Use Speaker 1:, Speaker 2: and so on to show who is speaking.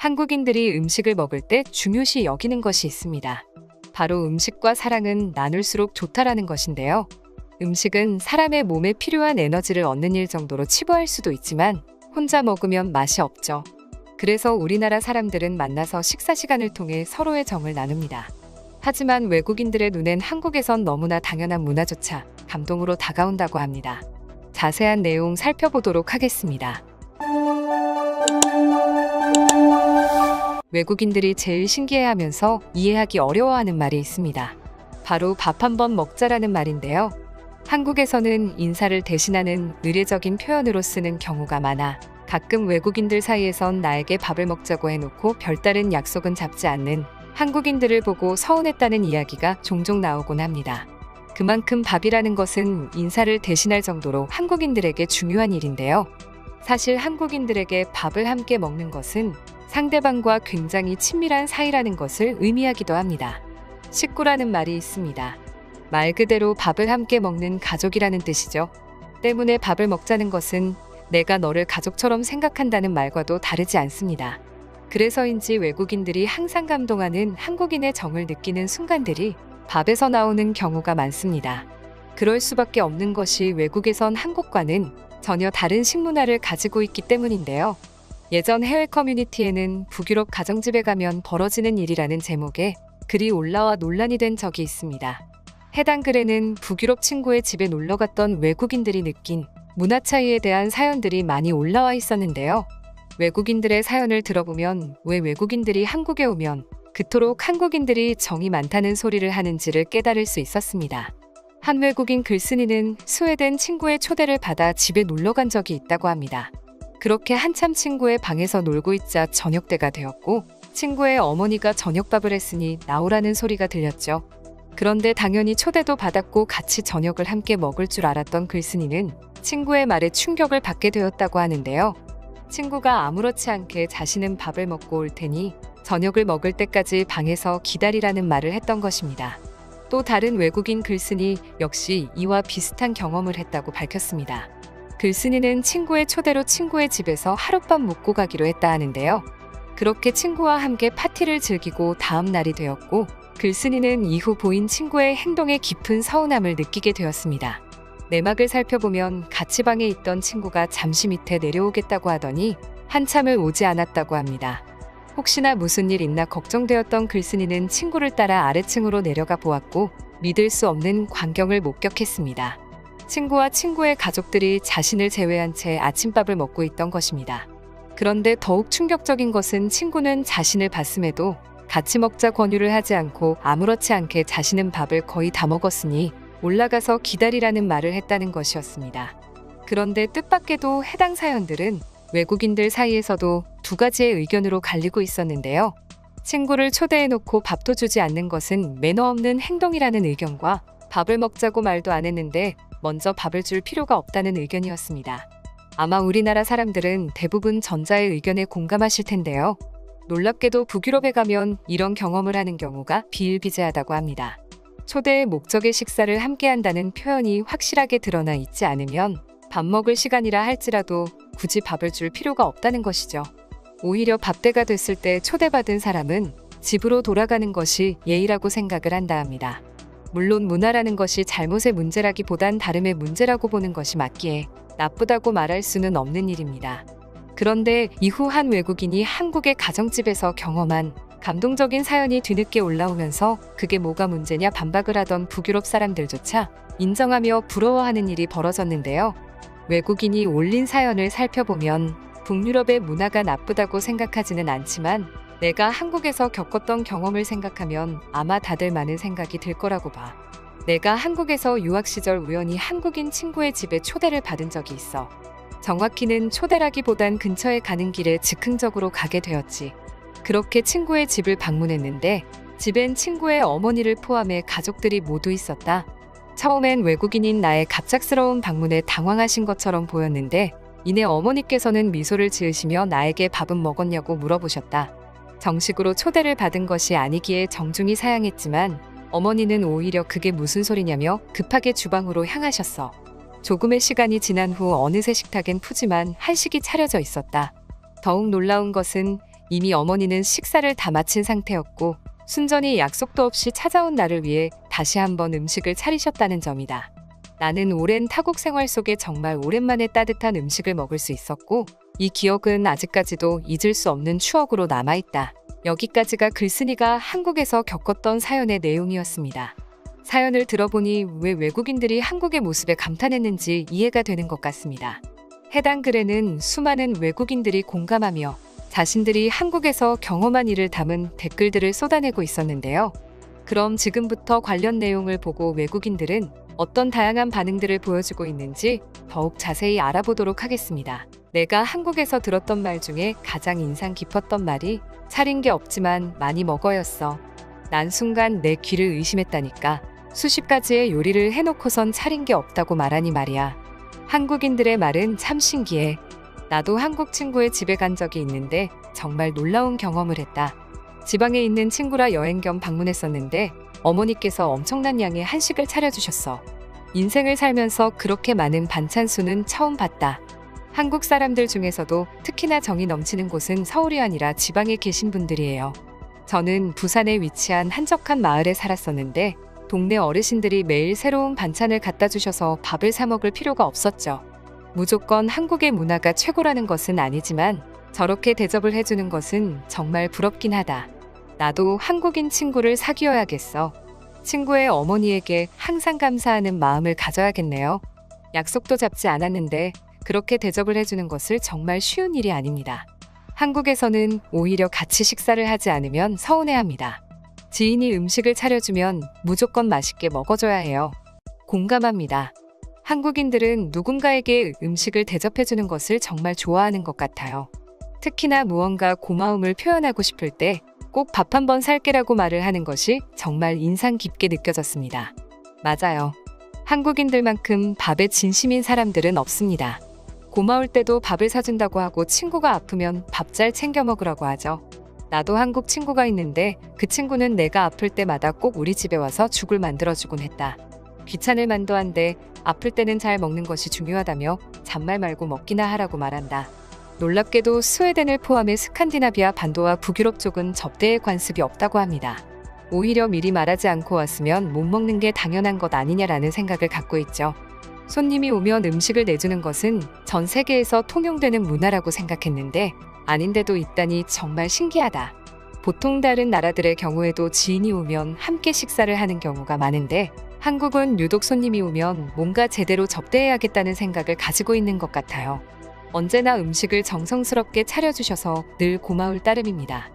Speaker 1: 한국인들이 음식을 먹을 때 중요시 여기는 것이 있습니다. 바로 음식과 사랑은 나눌수록 좋다라는 것인데요. 음식은 사람의 몸에 필요한 에너지를 얻는 일 정도로 치부할 수도 있지만 혼자 먹으면 맛이 없죠. 그래서 우리나라 사람들은 만나서 식사 시간을 통해 서로의 정을 나눕니다. 하지만 외국인들의 눈엔 한국에선 너무나 당연한 문화조차 감동으로 다가온다고 합니다. 자세한 내용 살펴보도록 하겠습니다. 외국인들이 제일 신기해하면서 이해하기 어려워하는 말이 있습니다. 바로 밥 한번 먹자라는 말인데요. 한국에서는 인사를 대신하는 의례적인 표현으로 쓰는 경우가 많아 가끔 외국인들 사이에선 나에게 밥을 먹자고 해놓고 별다른 약속은 잡지 않는 한국인들을 보고 서운했다는 이야기가 종종 나오곤 합니다. 그만큼 밥이라는 것은 인사를 대신할 정도로 한국인들에게 중요한 일인데요. 사실 한국인들에게 밥을 함께 먹는 것은 상대방과 굉장히 친밀한 사이라는 것을 의미하기도 합니다. 식구라는 말이 있습니다. 말 그대로 밥을 함께 먹는 가족이라는 뜻이죠. 때문에 밥을 먹자는 것은 내가 너를 가족처럼 생각한다는 말과도 다르지 않습니다. 그래서인지 외국인들이 항상 감동하는 한국인의 정을 느끼는 순간들이 밥에서 나오는 경우가 많습니다. 그럴 수밖에 없는 것이 외국에선 한국과는 전혀 다른 식문화를 가지고 있기 때문인데요. 예전 해외 커뮤니티에는 북유럽 가정집에 가면 벌어지는 일이라는 제목의 글이 올라와 논란이 된 적이 있습니다. 해당 글에는 북유럽 친구의 집에 놀러갔던 외국인들이 느낀 문화 차이에 대한 사연들이 많이 올라와 있었는데요. 외국인들의 사연을 들어보면 왜 외국인들이 한국에 오면 그토록 한국인들이 정이 많다는 소리를 하는지를 깨달을 수 있었습니다. 한 외국인 글쓴이는 스웨덴 친구의 초대를 받아 집에 놀러간 적이 있다고 합니다. 그렇게 한참 친구의 방에서 놀고 있자 저녁때가 되었고 친구의 어머니가 저녁밥을 했으니 나오라는 소리가 들렸죠. 그런데 당연히 초대도 받았고 같이 저녁을 함께 먹을 줄 알았던 글쓴이는 친구의 말에 충격을 받게 되었다고 하는데요. 친구가 아무렇지 않게 자신은 밥을 먹고 올 테니 저녁을 먹을 때까지 방에서 기다리라는 말을 했던 것입니다. 또 다른 외국인 글쓴이 역시 이와 비슷한 경험을 했다고 밝혔습니다. 글쓴이는 친구의 초대로 친구의 집에서 하룻밤 묵고 가기로 했다 하는데요. 그렇게 친구와 함께 파티를 즐기고 다음 날이 되었고 글쓴이는 이후 보인 친구의 행동에 깊은 서운함을 느끼게 되었습니다. 내막을 살펴보면 같이 방에 있던 친구가 잠시 밑에 내려오겠다고 하더니 한참을 오지 않았다고 합니다. 혹시나 무슨 일 있나 걱정되었던 글쓴이는 친구를 따라 아래층으로 내려가 보았고 믿을 수 없는 광경을 목격했습니다. 친구와 친구의 가족들이 자신을 제외한 채 아침밥을 먹고 있던 것입니다. 그런데 더욱 충격적인 것은 친구는 자신을 봤음에도 같이 먹자 권유를 하지 않고 아무렇지 않게 자신은 밥을 거의 다 먹었으니 올라가서 기다리라는 말을 했다는 것이었습니다. 그런데 뜻밖에도 해당 사연들은 외국인들 사이에서도 두 가지의 의견으로 갈리고 있었는데요. 친구를 초대해놓고 밥도 주지 않는 것은 매너 없는 행동이라는 의견과 밥을 먹자고 말도 안 했는데 먼저 밥을 줄 필요가 없다는 의견이었습니다. 아마 우리나라 사람들은 대부분 전자의 의견에 공감하실 텐데요. 놀랍게도 북유럽에 가면 이런 경험을 하는 경우가 비일비재하다고 합니다. 초대의 목적의 식사를 함께 한다는 표현이 확실하게 드러나 있지 않으면 밥 먹을 시간이라 할지라도 굳이 밥을 줄 필요가 없다는 것이죠. 오히려 밥때가 됐을 때 초대받은 사람은 집으로 돌아가는 것이 예의라고 생각을 한다 합니다. 물론 문화라는 것이 잘못의 문제라기보단 다름의 문제라고 보는 것이 맞기에 나쁘다고 말할 수는 없는 일입니다. 그런데 이후 한 외국인이 한국의 가정집에서 경험한 감동적인 사연이 뒤늦게 올라오면서 그게 뭐가 문제냐 반박을 하던 북유럽 사람들조차 인정하며 부러워하는 일이 벌어졌는데요. 외국인이 올린 사연을 살펴보면 북유럽의 문화가 나쁘다고 생각하지는 않지만 내가 한국에서 겪었던 경험을 생각하면 아마 다들 많은 생각이 들 거라고 봐. 내가 한국에서 유학 시절 우연히 한국인 친구의 집에 초대를 받은 적이 있어. 정확히는 초대라기보단 근처에 가는 길에 즉흥적으로 가게 되었지. 그렇게 친구의 집을 방문했는데 집엔 친구의 어머니를 포함해 가족들이 모두 있었다. 처음엔 외국인인 나의 갑작스러운 방문에 당황하신 것처럼 보였는데 이내 어머니께서는 미소를 지으시며 나에게 밥은 먹었냐고 물어보셨다. 정식으로 초대를 받은 것이 아니기에 정중히 사양했지만 어머니는 오히려 그게 무슨 소리냐며 급하게 주방으로 향하셨어. 조금의 시간이 지난 후 어느새 식탁엔 푸짐한 한식이 차려져 있었다. 더욱 놀라운 것은 이미 어머니는 식사를 다 마친 상태였고 순전히 약속도 없이 찾아온 나를 위해 다시 한번 음식을 차리셨다는 점이다. 나는 오랜 타국 생활 속에 정말 오랜만에 따뜻한 음식을 먹을 수 있었고 이 기억은 아직까지도 잊을 수 없는 추억으로 남아있다. 여기까지가 글쓴이가 한국에서 겪었던 사연의 내용이었습니다. 사연을 들어보니 왜 외국인들이 한국의 모습에 감탄했는지 이해가 되는 것 같습니다. 해당 글에는 수많은 외국인들이 공감하며 자신들이 한국에서 경험한 일을 담은 댓글들을 쏟아내고 있었는데요. 그럼 지금부터 관련 내용을 보고 외국인들은 어떤 다양한 반응들을 보여주고 있는지 더욱 자세히 알아보도록 하겠습니다. 내가 한국에서 들었던 말 중에 가장 인상 깊었던 말이 차린 게 없지만 많이 먹어였어. 난 순간 내 귀를 의심했다니까. 수십 가지의 요리를 해놓고선 차린 게 없다고 말하니 말이야. 한국인들의 말은 참 신기해. 나도 한국 친구의 집에 간 적이 있는데 정말 놀라운 경험을 했다. 지방에 있는 친구라 여행 겸 방문했었는데 어머니께서 엄청난 양의 한식을 차려주셨어. 인생을 살면서 그렇게 많은 반찬 수는 처음 봤다. 한국 사람들 중에서도 특히나 정이 넘치는 곳은 서울이 아니라 지방에 계신 분들이에요. 저는 부산에 위치한 한적한 마을에 살았었는데 동네 어르신들이 매일 새로운 반찬을 갖다 주셔서 밥을 사 먹을 필요가 없었죠. 무조건 한국의 문화가 최고라는 것은 아니지만 저렇게 대접을 해주는 것은 정말 부럽긴 하다. 나도 한국인 친구를 사귀어야겠어. 친구의 어머니에게 항상 감사하는 마음을 가져야겠네요. 약속도 잡지 않았는데 그렇게 대접을 해주는 것을 정말 쉬운 일이 아닙니다. 한국에서는 오히려 같이 식사를 하지 않으면 서운해합니다. 지인이 음식을 차려주면 무조건 맛있게 먹어줘야 해요. 공감합니다. 한국인들은 누군가에게 음식을 대접해주는 것을 정말 좋아하는 것 같아요. 특히나 무언가 고마움을 표현하고 싶을 때 꼭 밥 한 번 살게라고 말을 하는 것이 정말 인상 깊게 느껴졌습니다. 맞아요. 한국인들만큼 밥에 진심인 사람들은 없습니다. 고마울 때도 밥을 사준다고 하고 친구가 아프면 밥 잘 챙겨 먹으라고 하죠. 나도 한국 친구가 있는데 그 친구는 내가 아플 때마다 꼭 우리 집에 와서 죽을 만들어주곤 했다. 귀찮을 만도 한데 아플 때는 잘 먹는 것이 중요하다며 잔말 말고 먹기나 하라고 말한다. 놀랍게도 스웨덴을 포함해 스칸디나비아 반도와 북유럽 쪽은 접대의 관습이 없다고 합니다. 오히려 미리 말하지 않고 왔으면 못 먹는 게 당연한 것 아니냐라는 생각을 갖고 있죠. 손님이 오면 음식을 내주는 것은 전 세계에서 통용되는 문화라고 생각했는데 아닌데도 있다니 정말 신기하다. 보통 다른 나라들의 경우에도 지인이 오면 함께 식사를 하는 경우가 많은데 한국은 유독 손님이 오면 뭔가 제대로 접대해야겠다는 생각을 가지고 있는 것 같아요. 언제나 음식을 정성스럽게 차려주셔서 늘 고마울 따름입니다.